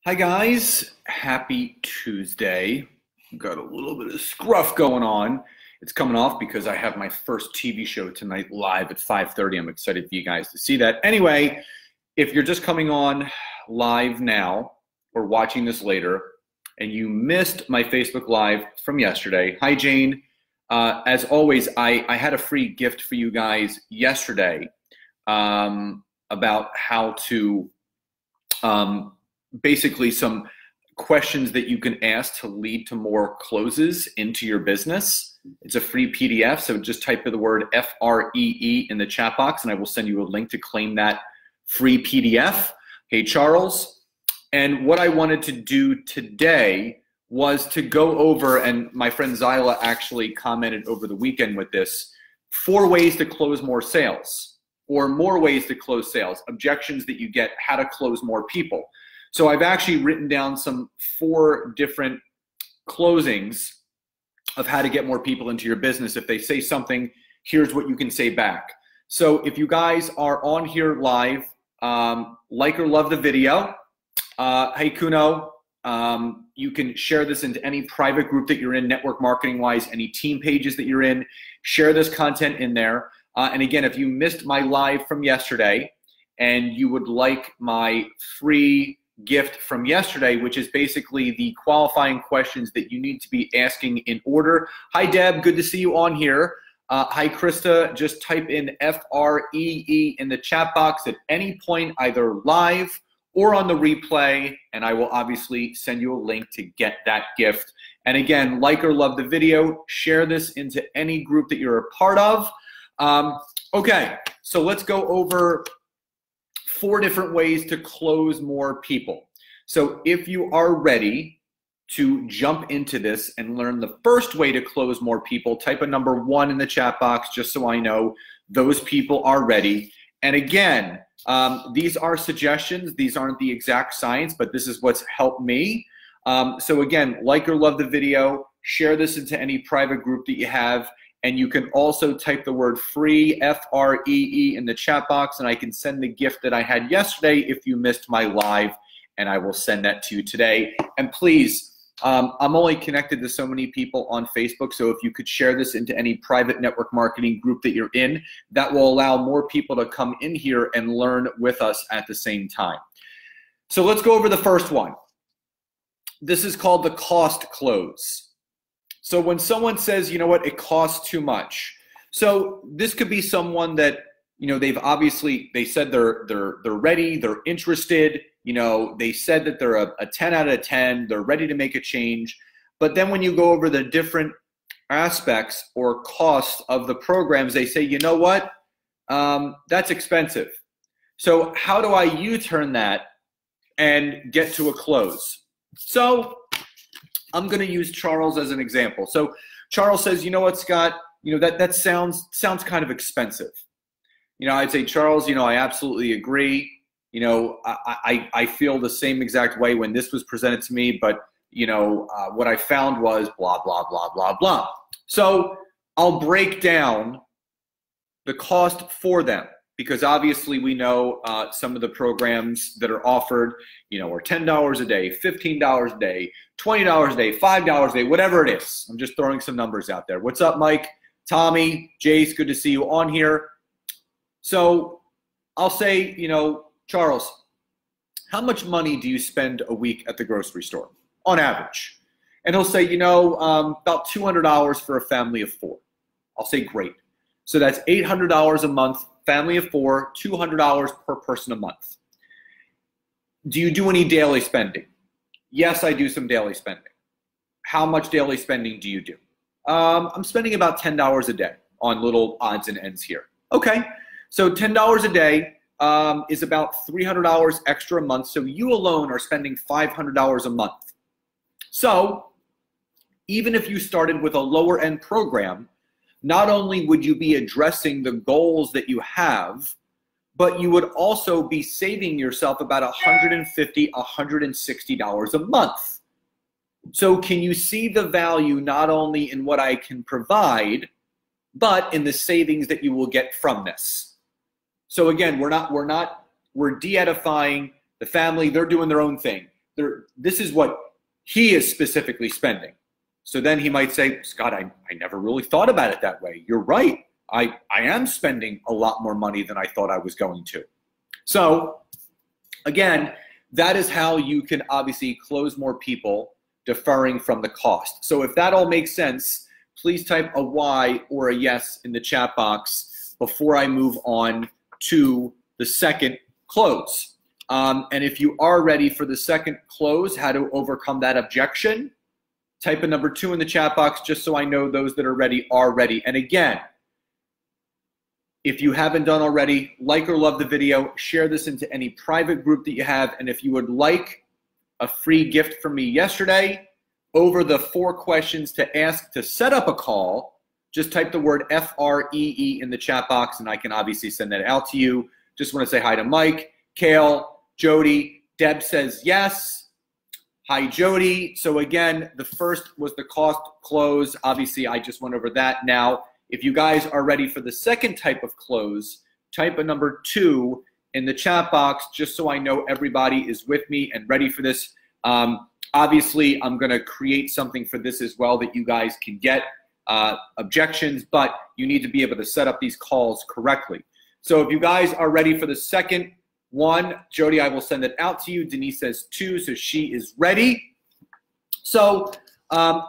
Hi guys, happy Tuesday. Got a little bit of scruff going on. It's coming off because I have my first TV show tonight live at 5:30. I'm excited for you guys to see that. Anyway, if you're just coming on live now or watching this later and you missed my Facebook Live from yesterday, hi Jane. As always, I had a free gift for you guys yesterday about how to basically some questions that you can ask to lead to more closes into your business. It's a free PDF, so just type in the word FREE in the chat box and I will send you a link to claim that free PDF. Hey, Charles. And what I wanted to do today was to go over, and my friend Zyla actually commented over the weekend with this, 4 ways to close more sales, or more ways to close sales, objections that you get, how to close more people. So I've actually written down 4 different closings of how to get more people into your business. If they say something, here's what you can say back. So if you guys are on here live, like or love the video. Hey Kuno, you can share this into any private group that you're in, network marketing wise, any team pages that you're in, share this content in there. And again, if you missed my live from yesterday and you would like my free gift from yesterday, which is basically the qualifying questions that you need to be asking in order. Hi Deb, good to see you on here. Hi Krista, just type in FREE in the chat box at any point, either live or on the replay, and I will obviously send you a link to get that gift. And again, like or love the video, share this into any group that you're a part of. Okay, so let's go over 4 different ways to close more people. So if you are ready to jump into this and learn the first way to close more people, type a number 1 in the chat box just so I know those people are ready. And again, these are suggestions. These aren't the exact science, but this is what's helped me. So again, like or love the video, share this into any private group that you have. And you can also type the word free, FREE, in the chat box, and I can send the gift that I had yesterday if you missed my live, and I will send that to you today. And please, I'm only connected to so many people on Facebook, so if you could share this into any private network marketing group that you're in, that will allow more people to come in here and learn with us at the same time. So let's go over the first one. This is called the cost close. So when someone says, you know what, it costs too much. So this could be someone that, you know, they said they're ready, they're interested, you know, they said that they're a 10 out of 10, they're ready to make a change. But then when you go over the different aspects or costs of the programs, they say, you know what, that's expensive. So how do I U-turn that and get to a close? So I'm going to use Charles as an example. So Charles says, you know what, Scott, you know, that sounds kind of expensive. You know, I'd say, Charles, you know, I absolutely agree. You know, I feel the same exact way when this was presented to me, but, you know, what I found was blah, blah, blah, blah, blah. So I'll break down the cost for them, because obviously we know some of the programs that are offered, you know, are $10 a day, $15 a day, $20 a day, $5 a day, whatever it is. I'm just throwing some numbers out there. What's up, Mike? Tommy, Jace, good to see you on here. So I'll say, you know, Charles, how much money do you spend a week at the grocery store on average? And he'll say, you know, about $200 for a family of 4. I'll say, great. So that's $800 a month, family of 4, $200 per person a month. Do you do any daily spending? Yes, I do some daily spending. How much daily spending do you do? I'm spending about $10 a day on little odds and ends here. Okay, so $10 a day is about $300 extra a month. So you alone are spending $500 a month. So even if you started with a lower end program, not only would you be addressing the goals that you have, but you would also be saving yourself about $150, $160 a month. So can you see the value not only in what I can provide, but in the savings that you will get from this? So again, we're de-edifying the family. They're doing their own thing. this is what he is specifically spending. So then he might say, Scott, I never really thought about it that way. You're right. I am spending a lot more money than I thought I was going to. So again, that is how you can obviously close more people deferring from the cost. So if that all makes sense, please type a Y or a yes in the chat box before I move on to the second close. And if you are ready for the second close, how to overcome that objection, type a number 2 in the chat box just so I know those that are ready are ready. And again, if you haven't done already, like or love the video, share this into any private group that you have. And if you would like a free gift from me yesterday, over the 4 questions to ask to set up a call, just type the word FREE in the chat box and I can obviously send that out to you. Just want to say hi to Mike, Kale, Jody. Deb says yes. Hi, Jody. So again, the first was the cost close. Obviously, I just went over that. Now, if you guys are ready for the second type of close, type a number 2 in the chat box just so I know everybody is with me and ready for this. Obviously, I'm going to create something for this as well that you guys can get objections, but you need to be able to set up these calls correctly. So if you guys are ready for the second one, Jody, I will send it out to you. Denise says 2, so she is ready. So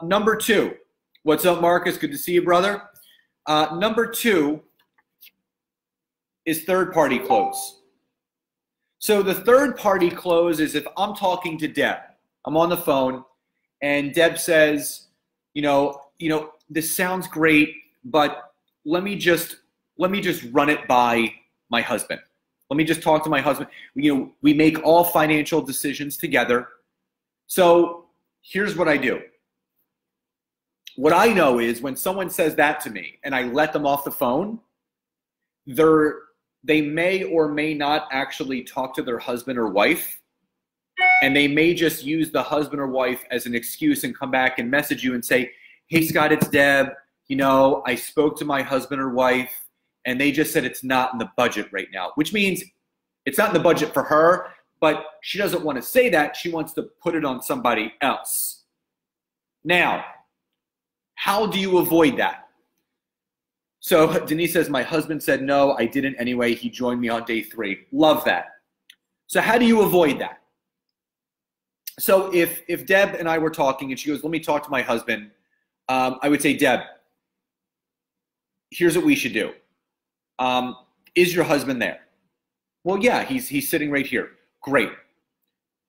number 2. What's up, Marcus? Good to see you, brother. Number 2 is third-party close. So the third-party close is if I'm talking to Deb, I'm on the phone, and Deb says, you know, this sounds great, but let me just run it by my husband. Let me just talk to my husband. We make all financial decisions together. So here's what I do. What I know is when someone says that to me and I let them off the phone, they may or may not actually talk to their husband or wife, and they may just use the husband or wife as an excuse and come back and message you and say, hey, Scott, it's Deb. I spoke to my husband or wife, and they just said it's not in the budget right now, which means it's not in the budget for her, but she doesn't want to say that. She wants to put it on somebody else. Now, how do you avoid that? So Denise says, my husband said no, I didn't anyway. He joined me on day 3. Love that. So how do you avoid that? So if Deb and I were talking and she goes, let me talk to my husband, I would say, Deb, here's what we should do. Is your husband there? Well, yeah, he's sitting right here. Great.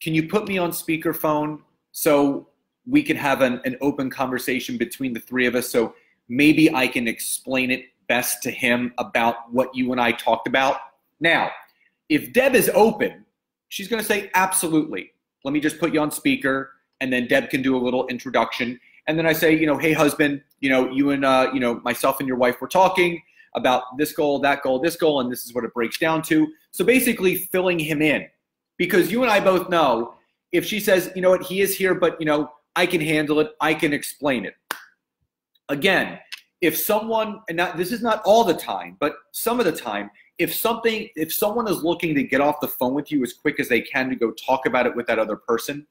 Can you put me on speakerphone so we can have an open conversation between the 3 of us, so maybe I can explain it best to him about what you and I talked about? Now, if Deb is open, she's going to say, absolutely. Let me just put you on speaker, and then Deb can do a little introduction. And then I say, hey, husband, you and, myself and your wife were talking about this goal, that goal, this goal, and this is what it breaks down to. So basically filling him in, because you and I both know if she says, you know what, he is here, but, I can handle it, I can explain it. Again, if someone, and this is not all the time, but some of the time, if someone is looking to get off the phone with you as quick as they can to go talk about it with that other person,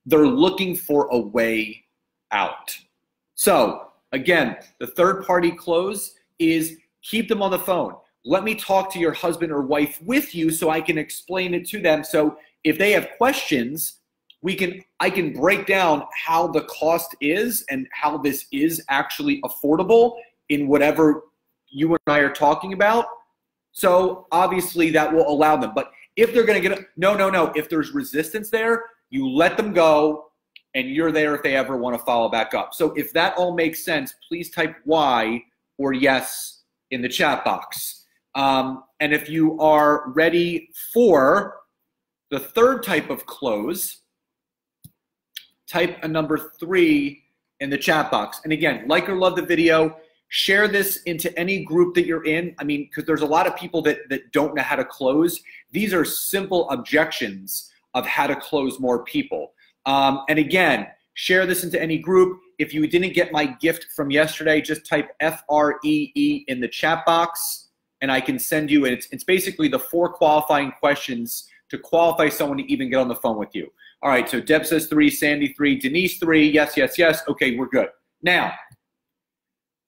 they're looking for a way out. So again, the third-party close is keep them on the phone. Let me talk to your husband or wife with you so I can explain it to them. So if they have questions, I can break down how the cost is and how this is actually affordable in whatever you and I are talking about. So obviously that will allow them. But if they're going to get no. If there's resistance there, you let them go and you're there if they ever want to follow back up. So if that all makes sense, please type Y or yes in the chat box. And if you are ready for the third type of close, type a number 3 in the chat box. And again, like or love the video, share this into any group that you're in. I mean, because there's a lot of people that don't know how to close. These are simple objections of how to close more people. And again, share this into any group. If you didn't get my gift from yesterday, just type FREE in the chat box and I can send you, and it's basically the 4 qualifying questions to qualify someone to even get on the phone with you. All right, so Deb says 3, Sandy 3, Denise 3, yes, yes, yes. Okay, we're good. Now,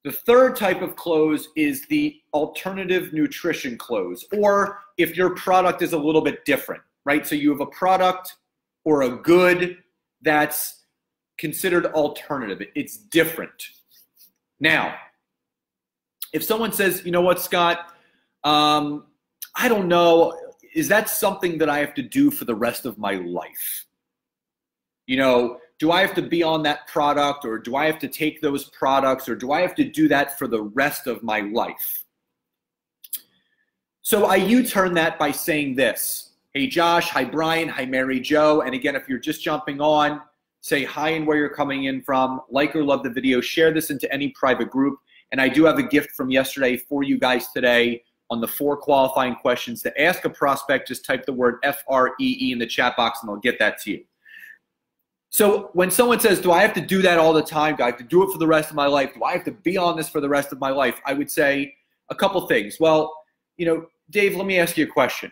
the third type of close is the alternative nutrition close, or if your product is a little bit different, right? So you have a product or a good that's considered alternative. It's different. Now, if someone says, you know what, Scott, I don't know, is that something that I have to do for the rest of my life? You know, do I have to be on that product, or do I have to take those products, or do I have to do that for the rest of my life? So I U-turn that by saying this. Hey, Josh. Hi, Brian. Hi, Mary Jo. And again, if you're just jumping on, say hi and where you're coming in from. Like or love the video. Share this into any private group. And I do have a gift from yesterday for you guys today on the 4 qualifying questions to ask a prospect. Just type the word FREE in the chat box and they'll get that to you. So when someone says, do I have to do that all the time? Do I have to do it for the rest of my life? Do I have to be on this for the rest of my life? I would say a couple things. Well, you know, Dave, let me ask you a question.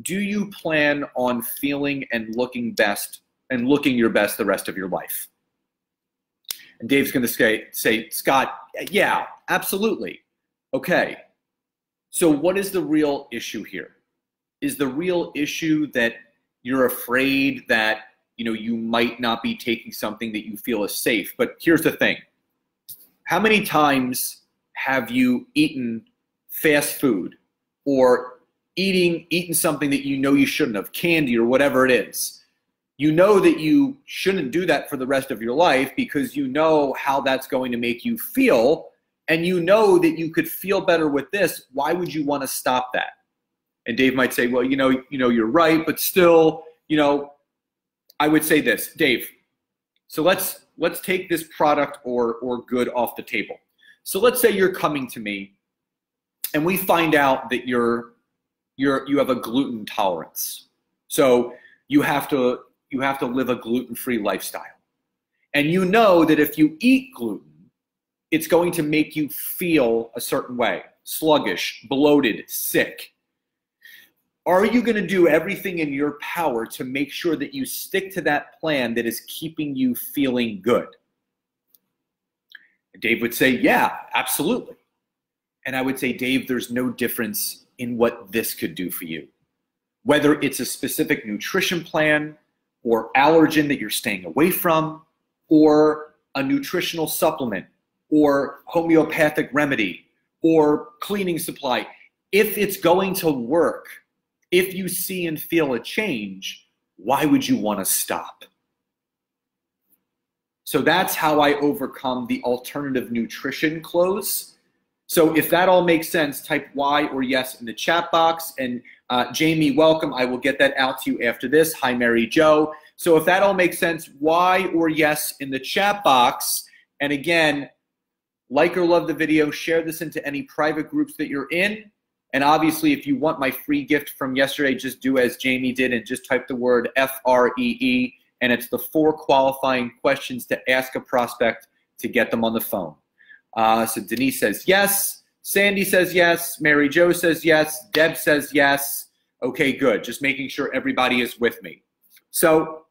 Do you plan on feeling and looking best and looking your best the rest of your life? And Dave's going to say, Scott, yeah, absolutely. Okay. So what is the real issue here? Is the real issue that you're afraid that, you know, you might not be taking something that you feel is safe? But here's the thing. How many times have you eaten fast food or eaten something that you know you shouldn't have, candy or whatever it is? You know that you shouldn't do that for the rest of your life because you know how that's going to make you feel, and you know that you could feel better with this. Why would you want to stop that? And Dave might say, well, you know, you're right, but still, you know, I would say this, Dave. So let's take this product or good off the table. So let's say you're coming to me, and we find out that you have a gluten tolerance. So you have to live a gluten-free lifestyle. And you know that if you eat gluten, it's going to make you feel a certain way, sluggish, bloated, sick. Are you going to do everything in your power to make sure that you stick to that plan that is keeping you feeling good? And Dave would say, yeah, absolutely. And I would say, Dave, there's no difference in what this could do for you. Whether it's a specific nutrition plan or allergen that you're staying away from, or a nutritional supplement, or homeopathic remedy, or cleaning supply, if it's going to work, if you see and feel a change, why would you want to stop? So that's how I overcome the alternative nutrition close. So if that all makes sense, type Y or yes in the chat box. And Jamie, welcome. I will get that out to you after this. Hi, Mary Jo. So if that all makes sense, Y or yes in the chat box. And again, like or love the video, share this into any private groups that you're in. And obviously, if you want my free gift from yesterday, just do as Jamie did and just type the word FREE. And it's the 4 qualifying questions to ask a prospect to get them on the phone. So Denise says yes. Sandy says yes. Mary Jo says yes. Deb says yes. Okay, good. Just making sure everybody is with me. So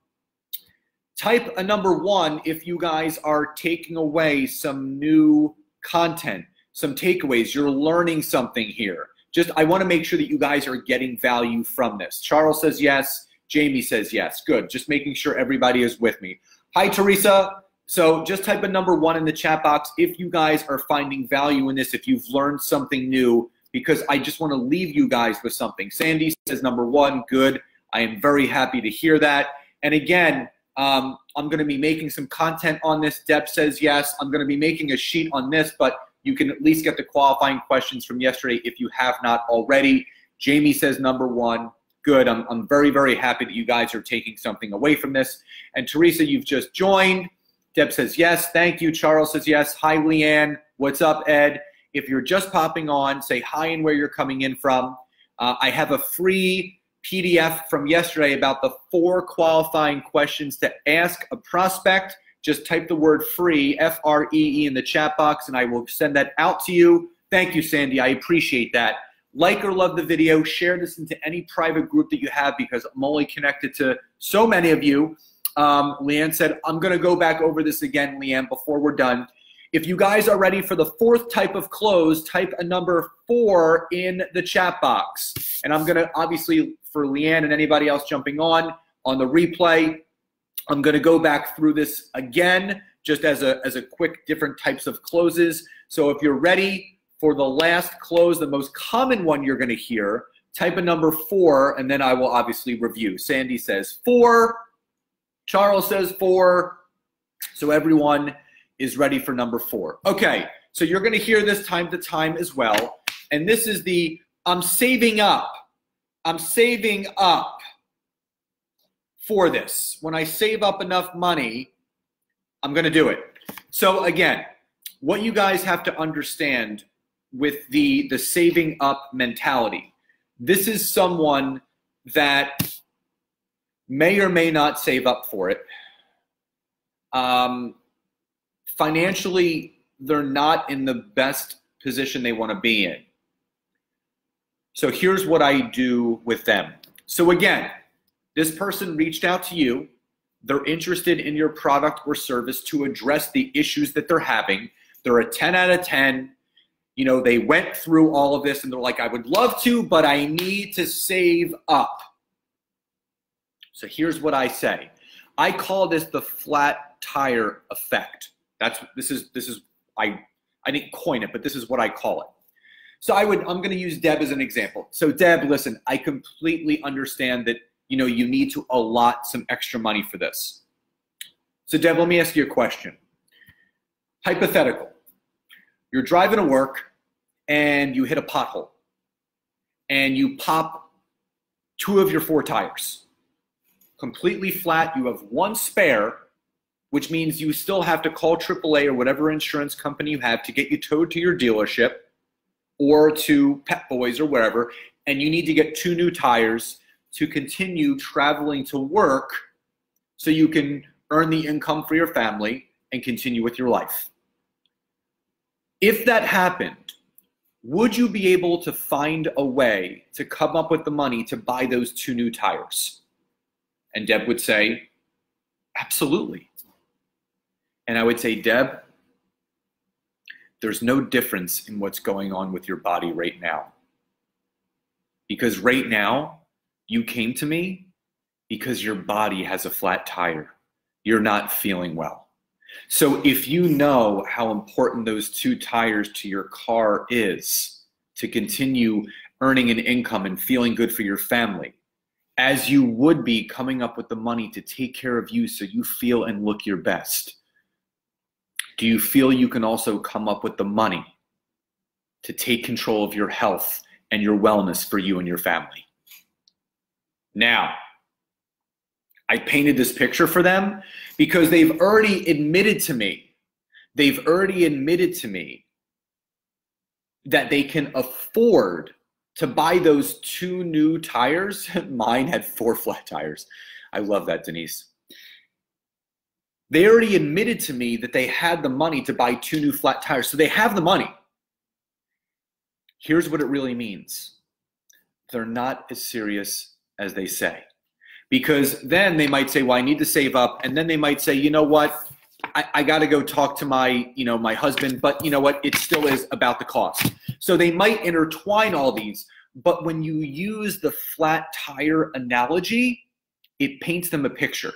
type a number 1 if you guys are taking away some new content, some takeaways. You're learning something here. I want to make sure that you guys are getting value from this. Charles says yes. Jamie says yes. Good. Just making sure everybody is with me. Hi, Teresa. So just type a number 1 in the chat box if you guys are finding value in this, if you've learned something new, because I just want to leave you guys with something. Sandy says number 1. Good. I am very happy to hear that. And again, I'm going to be making some content on this. Deb says yes. I'm going to be making a sheet on this, but you can at least get the qualifying questions from yesterday if you have not already. Jamie says number 1. Good. I'm very, very happy that you guys are taking something away from this. And Teresa, you've just joined. Deb says yes. Thank you. Charles says yes. Hi, Leanne. What's up, Ed? If you're just popping on, say hi and where you're coming in from. I have a free PDF from yesterday about the 4 qualifying questions to ask a prospect. Just type the word free, F-R-E-E, in the chat box, and I will send that out to you. Thank you, Sandy. I appreciate that. like or love the video, share this into any private group that you have because I'm only connected to so many of you. Leanne said, I'm going to go back over this again, Leanne, before we're done. If you guys are ready for the fourth type of close, type a number 4 in the chat box. And I'm going to, obviously, for Leanne and anybody else jumping on the replay, I'm going to go back through this again, just as a quick different types of closes. So if you're ready for the last close, the most common one you're going to hear, type a number 4, and then I will obviously review. Sandy says 4. Charles says 4. So everyone is ready for number 4. Okay, so you're going to hear this time to time as well. And this is the I'm saving up. I'm saving up for this. When I save up enough money, I'm going to do it. So again, what you guys have to understand with the saving up mentality, this is someone that may or may not save up for it. Financially, they're not in the best position they want to be in. So here's what I do with them. So again, this person reached out to you. They're interested in your product or service to address the issues that they're having. They're a 10 out of 10. You know, they went through all of this and they're like, I would love to, but I need to save up. So here's what I say. I call this the flat tire effect. I didn't coin it, but this is what I call it. So I'm going to use Deb as an example. So Deb, listen, I completely understand that, you know, you need to allot some extra money for this. So Deb, let me ask you a question. Hypothetical. You're driving to work and you hit a pothole and you pop 2 of your 4 tires. Completely flat. You have 1 spare, which means you still have to call AAA or whatever insurance company you have to get you towed to your dealership or to Pep Boys or wherever, and you need to get 2 new tires to continue traveling to work so you can earn the income for your family and continue with your life. If that happened, would you be able to find a way to come up with the money to buy those 2 new tires? And Deb would say, absolutely. And I would say, Deb, there's no difference in what's going on with your body right now. Because right now, you came to me because your body has a flat tire. You're not feeling well. So if you know how important those 2 tires to your car is to continue earning an income and feeling good for your family, as you would be coming up with the money to take care of you so you feel and look your best, do you feel you can also come up with the money to take control of your health and your wellness for you and your family? Now, I painted this picture for them because they've already admitted to me, that they can afford to buy those 2 new tires. Mine had 4 flat tires. I love that, Denise. They already admitted to me that they had the money to buy 2 new flat tires. So they have the money. Here's what it really means. They're not as serious as they say. Because then they might say, well, I need to save up. And then they might say, you know what? I got to go talk to my husband, but you know what? It still is about the cost. So they might intertwine all these. But when you use the flat tire analogy, it paints them a picture.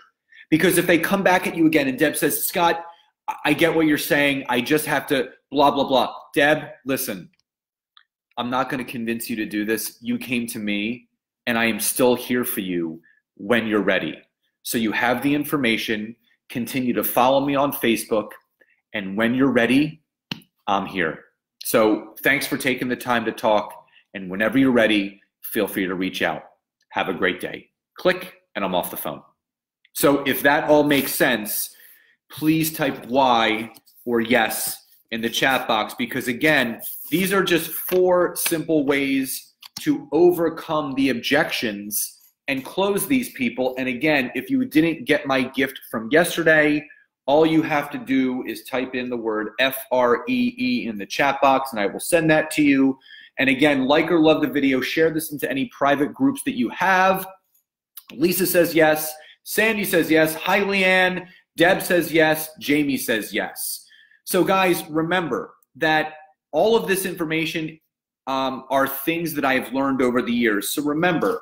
Because if they come back at you again and Deb says, Scott, I get what you're saying. I just have to blah, blah, blah. Deb, listen, I'm not going to convince you to do this. You came to me and I am still here for you when you're ready. So you have the information. Continue to follow me on Facebook. And when you're ready, I'm here. So thanks for taking the time to talk. And whenever you're ready, feel free to reach out. Have a great day. Click and I'm off the phone. So if that all makes sense, please type Y or yes in the chat box, because again, these are just 4 simple ways to overcome the objections and close these people. And again, if you didn't get my gift from yesterday, all you have to do is type in the word FREE in the chat box and I will send that to you. And again, like or love the video, share this into any private groups that you have. Lisa says yes. Sandy says yes. Hi, Leanne. Deb says yes. Jamie says yes. So guys, remember that all of this information are things that I've learned over the years. So remember,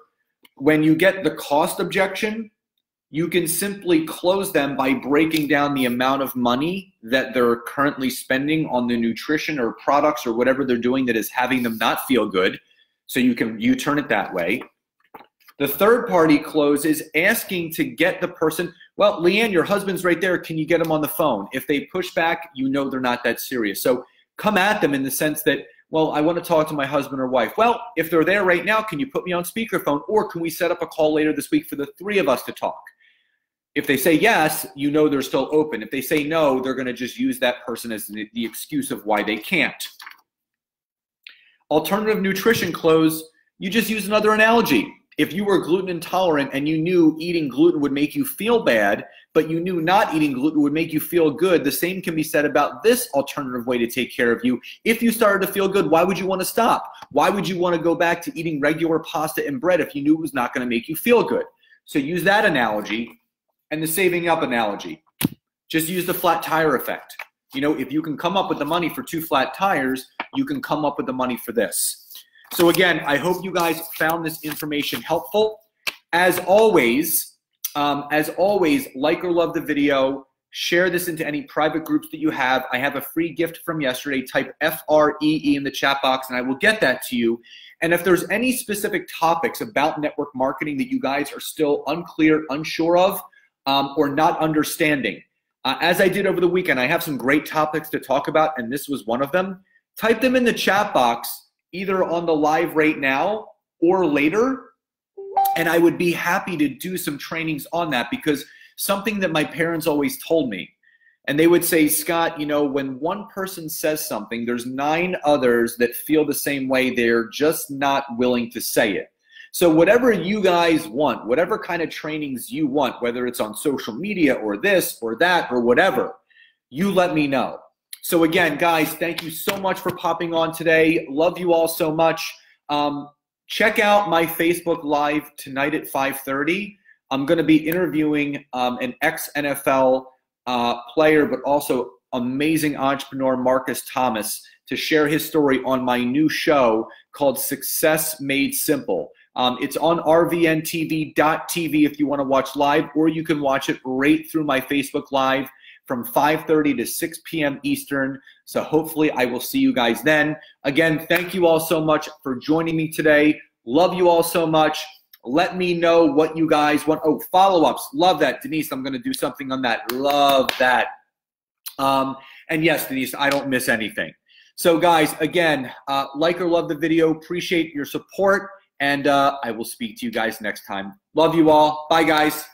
when you get the cost objection, you can simply close them by breaking down the amount of money that they're currently spending on the nutrition or products or whatever they're doing that is having them not feel good. So you can U-turn it that way. The third party close is asking to get the person, well, Leanne, your husband's right there. Can you get him on the phone? If they push back, you know they're not that serious. So come at them in the sense that, well, I want to talk to my husband or wife. Well, if they're there right now, can you put me on speakerphone? Or can we set up a call later this week for the three of us to talk? If they say yes, you know they're still open. If they say no, they're going to just use that person as the excuse of why they can't. Alternative nutrition close, you just use another analogy. If you were gluten intolerant and you knew eating gluten would make you feel bad, but you knew not eating gluten would make you feel good, the same can be said about this alternative way to take care of you. If you started to feel good, why would you want to stop? Why would you want to go back to eating regular pasta and bread if you knew it was not going to make you feel good? So use that analogy and the saving up analogy. Just use the flat tire effect. You know, if you can come up with the money for 2 flat tires, you can come up with the money for this. So again, I hope you guys found this information helpful. As always, like or love the video, share this into any private groups that you have. I have a free gift from yesterday. Type FREE in the chat box and I will get that to you. And if there's any specific topics about network marketing that you guys are still unclear, unsure of, or not understanding, as I did over the weekend, I have some great topics to talk about, and this was one of them. Type them in the chat box, either on the live right now or later, and I would be happy to do some trainings on that, because something that my parents always told me, and they would say, Scott, you know, when one person says something, there's 9 others that feel the same way. They're just not willing to say it. So whatever you guys want, whatever kind of trainings you want, whether it's on social media or this or that or whatever, you let me know. So again, guys, thank you so much for popping on today. Love you all so much. Check out my Facebook Live tonight at 5:30. I'm going to be interviewing an ex-NFL player, but also amazing entrepreneur, Marcus Thomas, to share his story on my new show called Success Made Simple. It's on rvntv.tv if you want to watch live, or you can watch it right through my Facebook Live from 5:30 to 6 p.m. Eastern. So hopefully I will see you guys then. Again, thank you all so much for joining me today. Love you all so much. Let me know what you guys want. Oh, follow-ups. Love that. Denise, I'm going to do something on that. Love that. And yes, Denise, I don't miss anything. So guys, again, like or love the video. Appreciate your support. And I will speak to you guys next time. Love you all. Bye, guys.